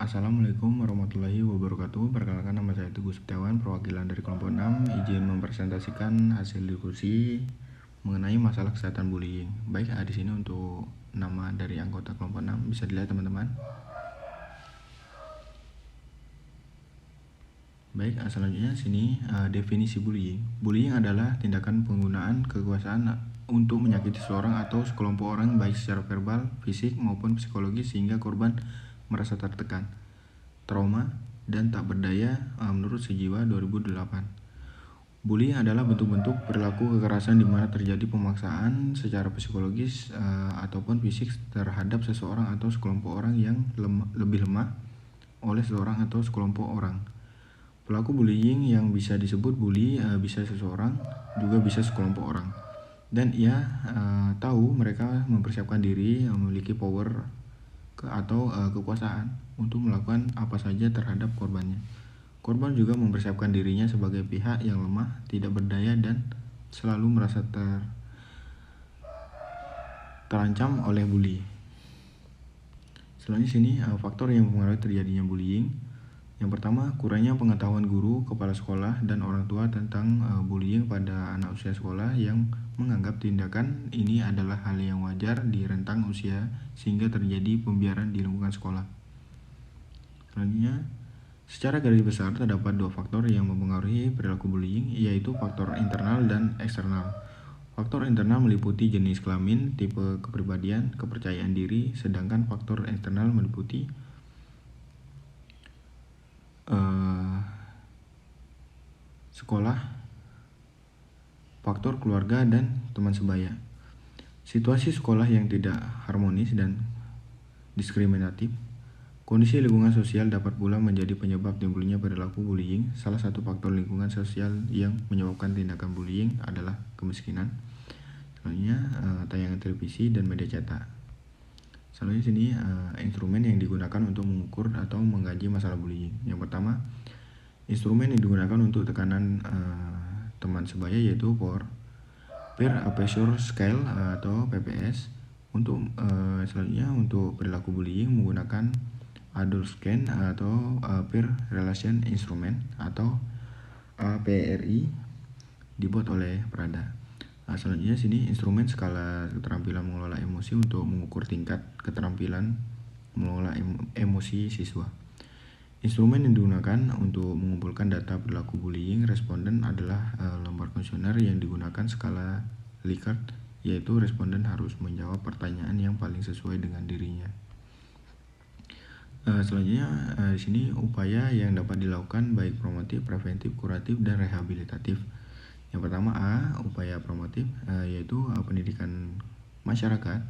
Assalamualaikum warahmatullahi wabarakatuh. Perkenalkan, nama saya Teguh Setiawan, perwakilan dari kelompok 6. Izin mempresentasikan hasil diskusi mengenai masalah kesehatan bullying. Baik, di sini untuk nama dari anggota kelompok 6 bisa dilihat teman-teman. Baik, selanjutnya sini definisi bullying. Bullying adalah tindakan penggunaan kekuasaan untuk menyakiti seseorang atau sekelompok orang baik secara verbal, fisik maupun psikologis sehingga korban merasa tertekan, trauma, dan tak berdaya menurut Sejiwa 2008. Bullying adalah bentuk-bentuk perilaku kekerasan di mana terjadi pemaksaan secara psikologis ataupun fisik terhadap seseorang atau sekelompok orang yang lebih lemah oleh seseorang atau sekelompok orang. Pelaku bullying yang bisa disebut bully bisa seseorang, juga bisa sekelompok orang. Dan ia tahu mereka mempersiapkan diri, memiliki power atau kekuasaan untuk melakukan apa saja terhadap korbannya. Korban juga mempersiapkan dirinya sebagai pihak yang lemah, tidak berdaya, dan selalu merasa terancam oleh bully. Selanjutnya sini faktor yang mempengaruhi terjadinya bullying. Yang pertama, kurangnya pengetahuan guru, kepala sekolah, dan orang tua tentang bullying pada anak usia sekolah yang menganggap tindakan ini adalah hal yang wajar di rentang usia sehingga terjadi pembiaran di lingkungan sekolah. Selanjutnya, secara garis besar terdapat dua faktor yang mempengaruhi perilaku bullying, yaitu faktor internal dan eksternal. Faktor internal meliputi jenis kelamin, tipe kepribadian, kepercayaan diri, sedangkan faktor eksternal meliputi sekolah, faktor keluarga, dan teman sebaya. Situasi sekolah yang tidak harmonis dan diskriminatif. Kondisi lingkungan sosial dapat pula menjadi penyebab timbulnya perilaku bullying. Salah satu faktor lingkungan sosial yang menyebabkan tindakan bullying adalah kemiskinan. Selanjutnya tayangan televisi dan media cetak. Selanjutnya sini instrumen yang digunakan untuk mengukur atau mengkaji masalah bullying. Yang pertama, instrumen yang digunakan untuk tekanan teman sebaya yaitu Peer Pressure Scale atau PPS. Untuk selanjutnya untuk perilaku bullying menggunakan Adult Scan atau Peer Relation Instrument atau APRI dibuat oleh Prada. Selanjutnya sini instrumen skala keterampilan mengelola emosi untuk mengukur tingkat keterampilan mengelola emosi siswa. Instrumen yang digunakan untuk mengumpulkan data perilaku bullying responden adalah lembar kuesioner yang digunakan skala Likert, yaitu responden harus menjawab pertanyaan yang paling sesuai dengan dirinya. Selanjutnya di sini upaya yang dapat dilakukan baik promotif, preventif, kuratif, dan rehabilitatif. Yang pertama upaya promotif yaitu pendidikan masyarakat.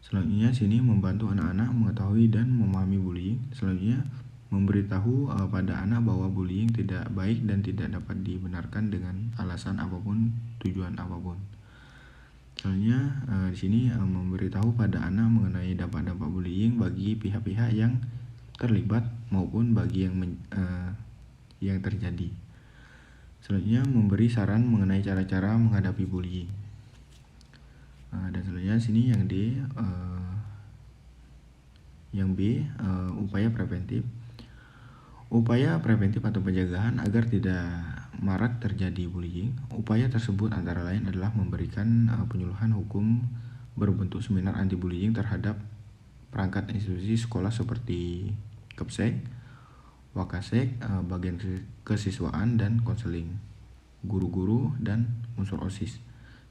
Selanjutnya sini membantu anak-anak mengetahui dan memahami bullying. Selanjutnya memberitahu pada anak bahwa bullying tidak baik dan tidak dapat dibenarkan dengan alasan apapun, tujuan apapun. Selanjutnya di sini memberitahu pada anak mengenai dampak-dampak bullying bagi pihak-pihak yang terlibat maupun bagi yang terjadi. Selanjutnya memberi saran mengenai cara-cara menghadapi bullying. Dan selanjutnya sini yang B upaya preventif. Upaya preventif atau pencegahan agar tidak marak terjadi bullying. Upaya tersebut antara lain adalah memberikan penyuluhan hukum berbentuk seminar anti bullying terhadap perangkat institusi sekolah seperti Kepsek, Wakasek, bagian kesiswaan dan konseling, guru-guru, dan unsur OSIS.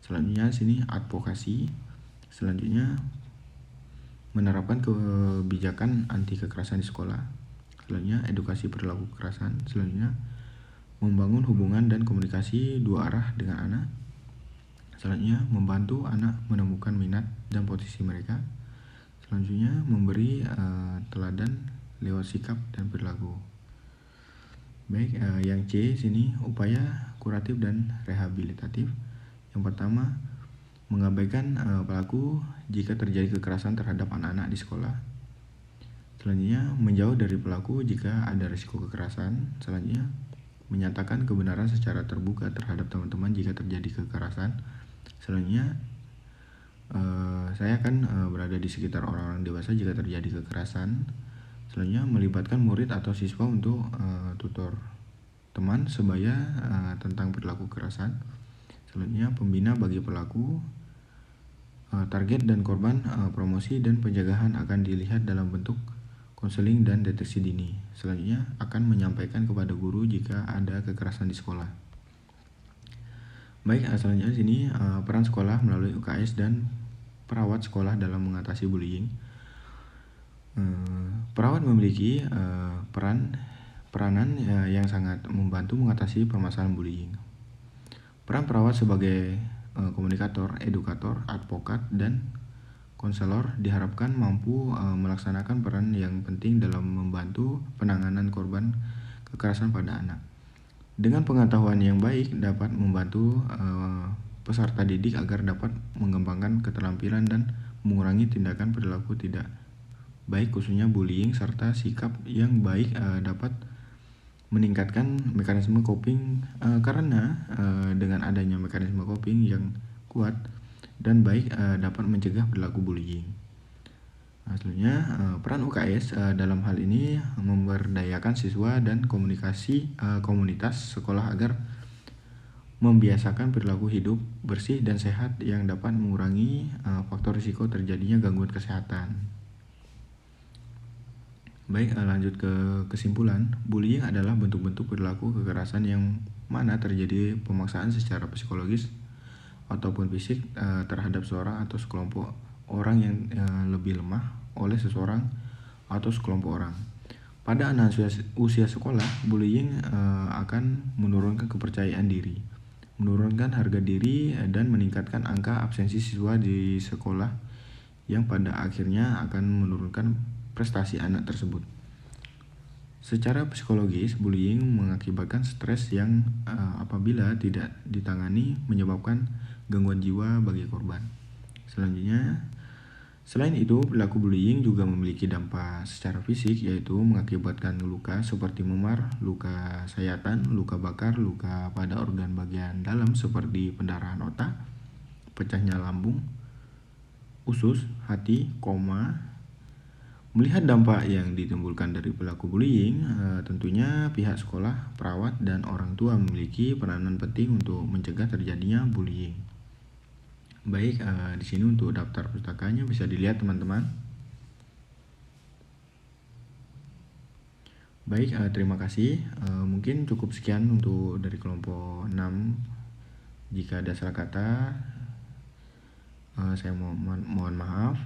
Selanjutnya sini advokasi. Selanjutnya menerapkan kebijakan anti kekerasan di sekolah. Selanjutnya edukasi perilaku kekerasan. Selanjutnya membangun hubungan dan komunikasi dua arah dengan anak. Selanjutnya membantu anak menemukan minat dan potensi mereka. Selanjutnya memberi teladan lewat sikap dan perilaku. Baik, yang C sini upaya kuratif dan rehabilitatif. Yang pertama, mengabaikan pelaku jika terjadi kekerasan terhadap anak-anak di sekolah. Selanjutnya, menjauh dari pelaku jika ada risiko kekerasan. Selanjutnya, menyatakan kebenaran secara terbuka terhadap teman-teman jika terjadi kekerasan. Selanjutnya, saya akan berada di sekitar orang-orang dewasa jika terjadi kekerasan. Selanjutnya, melibatkan murid atau siswa untuk tutor teman sebaya tentang perilaku kekerasan. Selanjutnya, pembina bagi pelaku. Target dan korban promosi dan pencegahan akan dilihat dalam bentuk konseling dan deteksi dini. Selanjutnya, akan menyampaikan kepada guru jika ada kekerasan di sekolah. Baik, selanjutnya di sini peran sekolah melalui UKS dan perawat sekolah dalam mengatasi bullying. Perawat memiliki peranan yang sangat membantu mengatasi permasalahan bullying. Peran perawat sebagai komunikator, edukator, advokat, dan konselor diharapkan mampu melaksanakan peran yang penting dalam membantu penanganan korban kekerasan pada anak. Dengan pengetahuan yang baik dapat membantu peserta didik agar dapat mengembangkan keterampilan dan mengurangi tindakan perilaku tidak baik khususnya bullying, serta sikap yang baik dapat meningkatkan mekanisme coping karena dengan adanya mekanisme coping yang kuat dan baik dapat mencegah perilaku bullying. Selanjutnya, peran UKS dalam hal ini memberdayakan siswa dan komunitas sekolah agar membiasakan perilaku hidup bersih dan sehat yang dapat mengurangi faktor risiko terjadinya gangguan kesehatan. Baik, lanjut ke kesimpulan. Bullying adalah bentuk-bentuk perilaku kekerasan yang mana terjadi pemaksaan secara psikologis ataupun fisik terhadap seorang atau sekelompok orang yang lebih lemah oleh seseorang atau sekelompok orang. Pada anak usia sekolah, bullying akan menurunkan kepercayaan diri, menurunkan harga diri, dan meningkatkan angka absensi siswa di sekolah yang pada akhirnya akan menurunkan prestasi anak tersebut. Secara psikologis, bullying mengakibatkan stres yang apabila tidak ditangani menyebabkan gangguan jiwa bagi korban. Selanjutnya, selain itu, perilaku bullying juga memiliki dampak secara fisik, yaitu mengakibatkan luka seperti memar, luka sayatan, luka bakar, luka pada organ bagian dalam seperti pendarahan otak, pecahnya lambung, usus, hati, koma. Melihat dampak yang ditimbulkan dari perilaku bullying, tentunya pihak sekolah, perawat, dan orang tua memiliki peranan penting untuk mencegah terjadinya bullying. Baik, di sini untuk daftar pustakanya bisa dilihat teman-teman. Baik, terima kasih. Mungkin cukup sekian untuk dari kelompok 6. Jika ada salah kata, saya mohon maaf.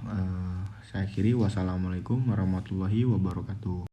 Saya akhiri. Wassalamualaikum warahmatullahi wabarakatuh.